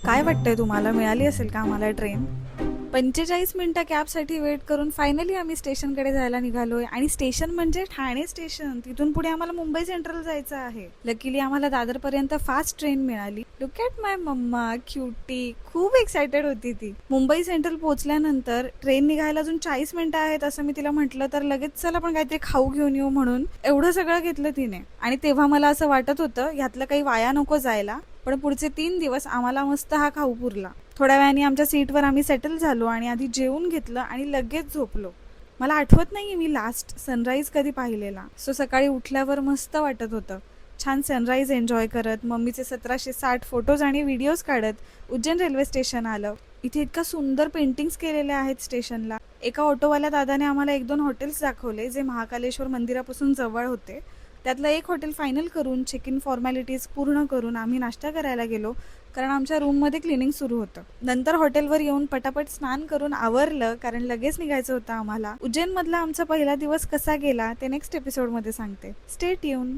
काय वाटतंय तुम्हाला, मिळाली असेल का आम्हाला ट्रेन? 45 मिनिटं कॅबसाठी वेट करून फायनली आम्ही स्टेशनकडे जायला निघालोय. आणि स्टेशन म्हणजे ठाणे स्टेशन. तिथून पुढे आम्हाला मुंबई सेंट्रल जायचं आहे. लकीली आम्हाला दादरपर्यंत फास्ट ट्रेन मिळाली. Look at my mama, cutie. खूप एक्सायटेड होती ती. मुंबई सेंट्रल पोहोचल्यानंतर ट्रेन निघायला अजून 40 मिनिटं आहेत असं मी तिला म्हटलं, तर लगेच चल आपण काहीतरी खाऊ घेऊन येऊ म्हणून एवढं सगळं घेतलं तिने. आणि तेव्हा मला असं वाटत होतं ह्यातलं काही वाया नको जायला. पण पुढचे 3 दिवस आम्हाला मस्त हा खाऊ पुरला. थोड्या वेळाने आमच्या सीटवर आम्ही सेटल झालो आणि आधी जेवून घेतलं आणि लगेच झोपलो. मला आठवत नाही मी लास्ट सनराईज कधी पाहिलेला. सो सकाळी उठल्यावर मस्त वाटत होतं. छान सनराईज एन्जॉय करत, मम्मीचे 1760 फोटोज आणि व्हिडिओज काढत उज्जैन रेल्वे स्टेशन आलं. इथे इतका सुंदर पेंटिंग्स केलेले आहेत स्टेशनला. एका ऑटोवाल्या दादाने आम्हाला 1-2 हॉटेल्स दाखवले जे महाकालेश्वर मंदिरापासून जवळ होते. त्यातलं एक हॉटेल फायनल करून चेक इन फॉर्मॅलिटीज पूर्ण करून आम्ही नाश्ता करायला गेलो, कारण आमच्या रूममध्ये क्लिनिंग सुरू होतं. नंतर हॉटेलवर येऊन पटापट स्नान करून आवरलं, कारण लगेच निघायचं होतं आम्हाला. उज्जैनमधला आमचा पहिला दिवस कसा गेला ते नेक्स्ट एपिसोडमध्ये सांगते. Stay tune.